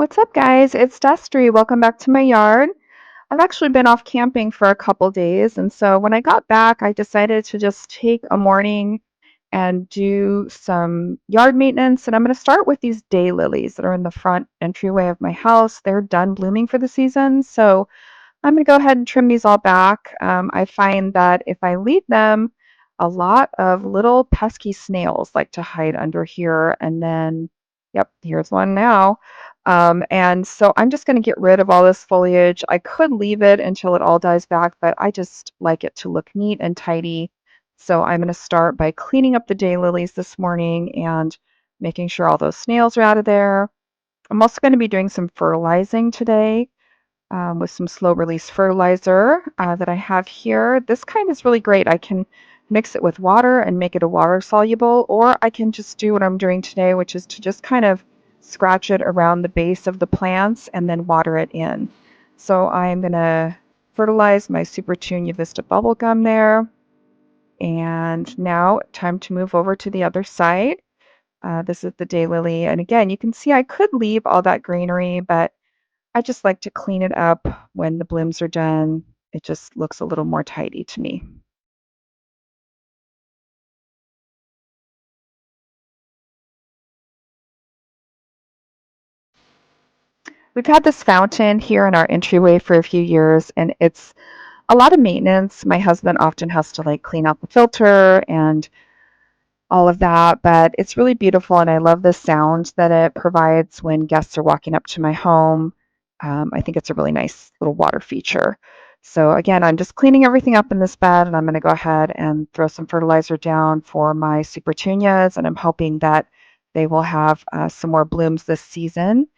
What's up, guys? It's Destry. Welcome back to my yard. I've actually been off camping for a couple days, and so when I got back, I decided to just take a morning and do some yard maintenance. And I'm going to start with these daylilies that are in the front entryway of my house. They're done blooming for the season, so I'm going to go ahead and trim these all back. I find that if I leave them, a lot of little pesky snails like to hide under here. And then, yep, here's one now. And so I'm just going to get rid of all this foliage. I could leave it until it all dies back, but I just like it to look neat and tidy. So I'm going to start by cleaning up the daylilies this morning and making sure all those snails are out of there. I'm also going to be doing some fertilizing today with some slow release fertilizer that I have here. This kind is really great. I can mix it with water and make it a water soluble, or I can just do what I'm doing today, which is to just kind of scratch it around the base of the plants and then water it in. So I'm going to fertilize my Super Tunia Vista bubble gum there. And now time to move over to the other side. This is the daylily. And again, you can see I could leave all that greenery, but I just like to clean it up when the blooms are done. It just looks a little more tidy to me. We've had this fountain here in our entryway for a few years, and it's a lot of maintenance. My husband often has to like clean out the filter and all of that, but it's really beautiful, and I love the sound that it provides when guests are walking up to my home. I think it's a really nice little water feature. So again, I'm just cleaning everything up in this bed, and I'm going to go ahead and throw some fertilizer down for my super petunias, and I'm hoping that they will have some more blooms this season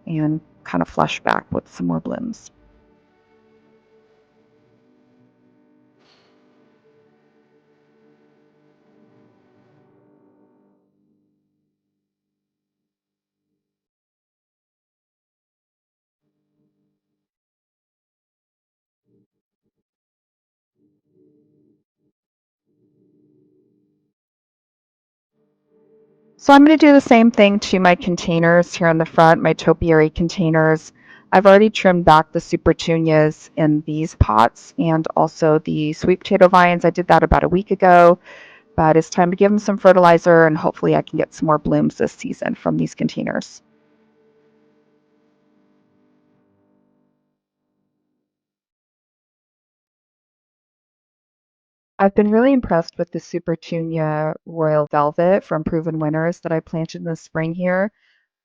and kind of flush back with some more blooms. So I'm going to do the same thing to my containers here on the front, my topiary containers. I've already trimmed back the super petunias in these pots and also the sweet potato vines. I did that about a week ago, but it's time to give them some fertilizer and hopefully I can get some more blooms this season from these containers. I've been really impressed with the Super Tunia Royal Velvet from Proven Winners that I planted in the spring here.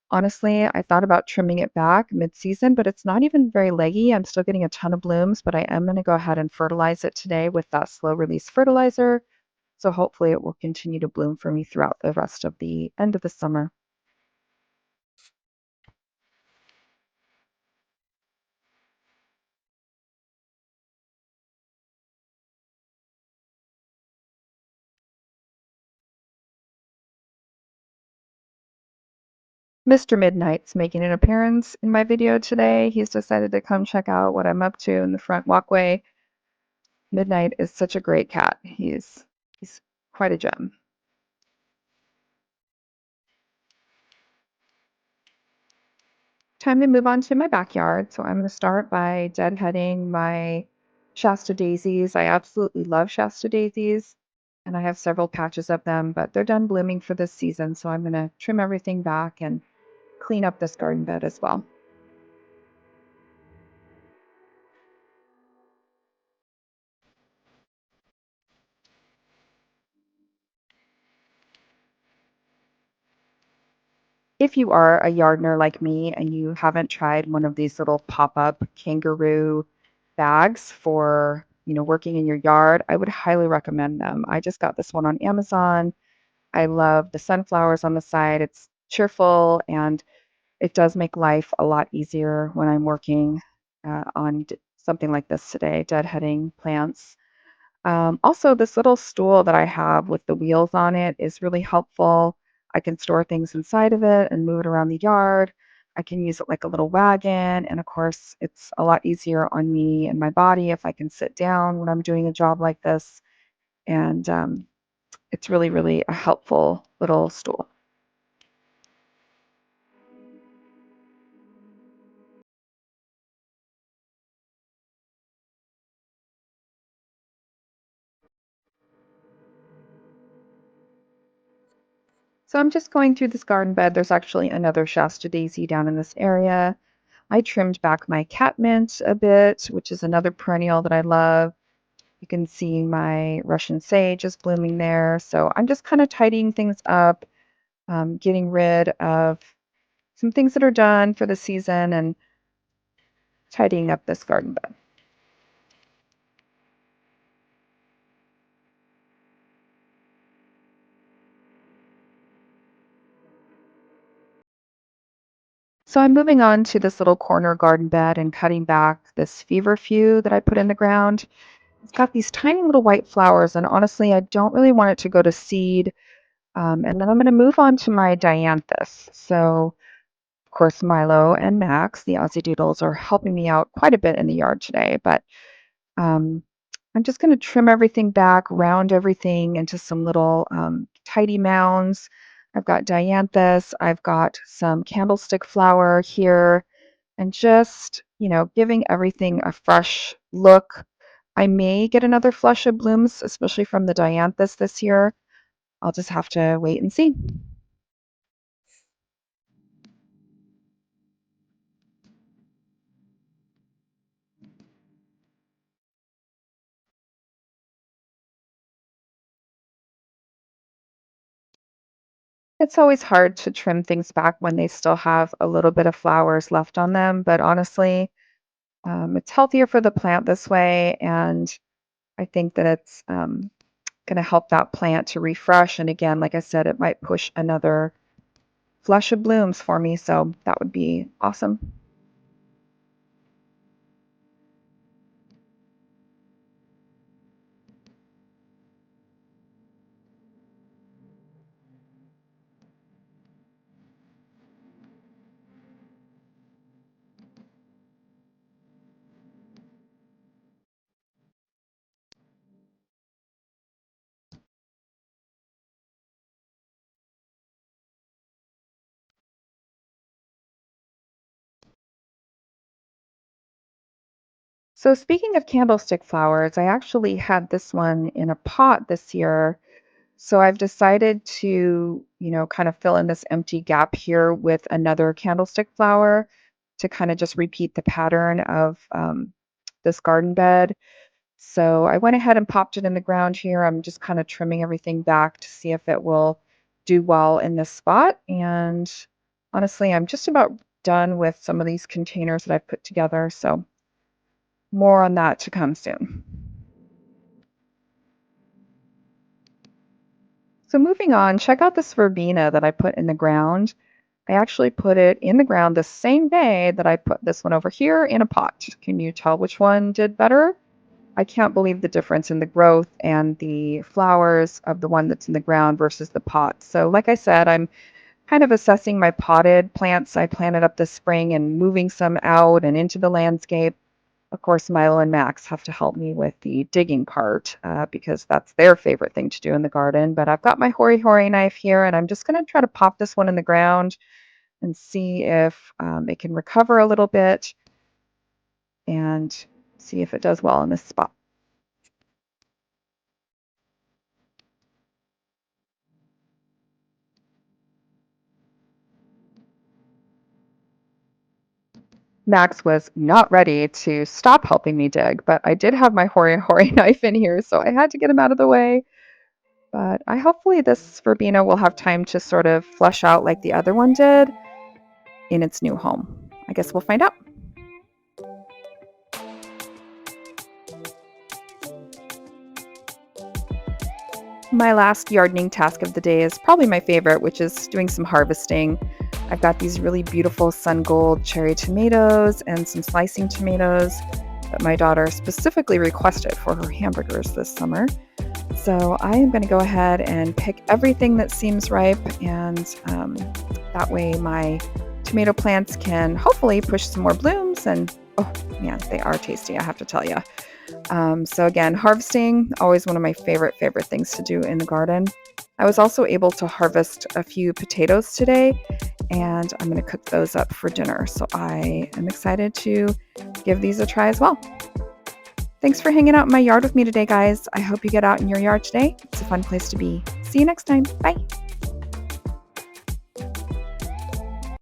Honestly, I thought about trimming it back mid-season, but it's not even very leggy. I'm still getting a ton of blooms, but I am going to go ahead and fertilize it today with that slow release fertilizer. So hopefully it will continue to bloom for me throughout the rest of the end of the summer. Mr. Midnight's making an appearance in my video today. He's decided to come check out what I'm up to in the front walkway. Midnight is such a great cat. He's quite a gem. Time to move on to my backyard. So I'm going to start by deadheading my Shasta daisies. I absolutely love Shasta daisies, and I have several patches of them, but they're done blooming for this season. So I'm going to trim everything back and clean up this garden bed as well. If you are a gardener like me and you haven't tried one of these little pop-up kangaroo bags for, working in your yard, I would highly recommend them. I just got this one on Amazon. I love the sunflowers on the side. It's cheerful and it does make life a lot easier when I'm working on something like this today, deadheading plants. Also, this little stool that I have with the wheels on it is really helpful. I can store things inside of it and move it around the yard. I can use it like a little wagon. And of course, it's a lot easier on me and my body if I can sit down when I'm doing a job like this. And it's really, really a helpful little stool. So I'm just going through this garden bed. There's actually another Shasta daisy down in this area. I trimmed back my catmint a bit, which is another perennial that I love. You can see my Russian sage is blooming there. So I'm just kind of tidying things up, getting rid of some things that are done for the season and tidying up this garden bed. So I'm moving on to this little corner garden bed and cutting back this feverfew that I put in the ground. It's got these tiny little white flowers, and honestly, I don't really want it to go to seed. And then I'm going to move on to my dianthus. So, of course, Milo and Max, the Aussie Doodles, are helping me out quite a bit in the yard today. But um, I'm just going to trim everything back, round everything into some little tidy mounds. I've got dianthus, I've got some candlestick flower here, and just, giving everything a fresh look. I may get another flush of blooms, especially from the dianthus this year. I'll just have to wait and see. It's always hard to trim things back when they still have a little bit of flowers left on them, but honestly, it's healthier for the plant this way, and I think that it's going to help that plant to refresh. And again, like I said, it might push another flush of blooms for me, so that would be awesome. So speaking of candlestick flowers, I actually had this one in a pot this year. So I've decided to, kind of fill in this empty gap here with another candlestick flower to kind of just repeat the pattern of this garden bed. So I went ahead and popped it in the ground here. I'm just kind of trimming everything back to see if it will do well in this spot. And honestly, I'm just about done with some of these containers that I've put together. So more on that to come soon. So moving on, check out this verbena that I put in the ground. I actually put it in the ground the same day that I put this one over here in a pot. Can you tell which one did better? I can't believe the difference in the growth and the flowers of the one that's in the ground versus the pot. So like I said, I'm kind of assessing my potted plants I planted up this spring and moving some out and into the landscape. Of course, Milo and Max have to help me with the digging part because that's their favorite thing to do in the garden. But I've got my hori knife here, and I'm just going to try to pop this one in the ground and see if it can recover a little bit and see if it does well in this spot. Max was not ready to stop helping me dig, but I did have my hori knife in here, so I had to get him out of the way. But I hopefully this verbena will have time to sort of flush out like the other one did in its new home. I guess we'll find out. My last gardening task of the day is probably my favorite, which is doing some harvesting. I've got these really beautiful sun gold cherry tomatoes and some slicing tomatoes that my daughter specifically requested for her hamburgers this summer. So I am going to go ahead and pick everything that seems ripe, and that way my tomato plants can hopefully push some more blooms. And oh man, they are tasty, I have to tell you. So again, harvesting, always one of my favorite things to do in the garden. I was also able to harvest a few potatoes today, and I'm going to cook those up for dinner. So I am excited to give these a try as well. Thanks for hanging out in my yard with me today, guys. I hope you get out in your yard today. It's a fun place to be. See you next time. Bye.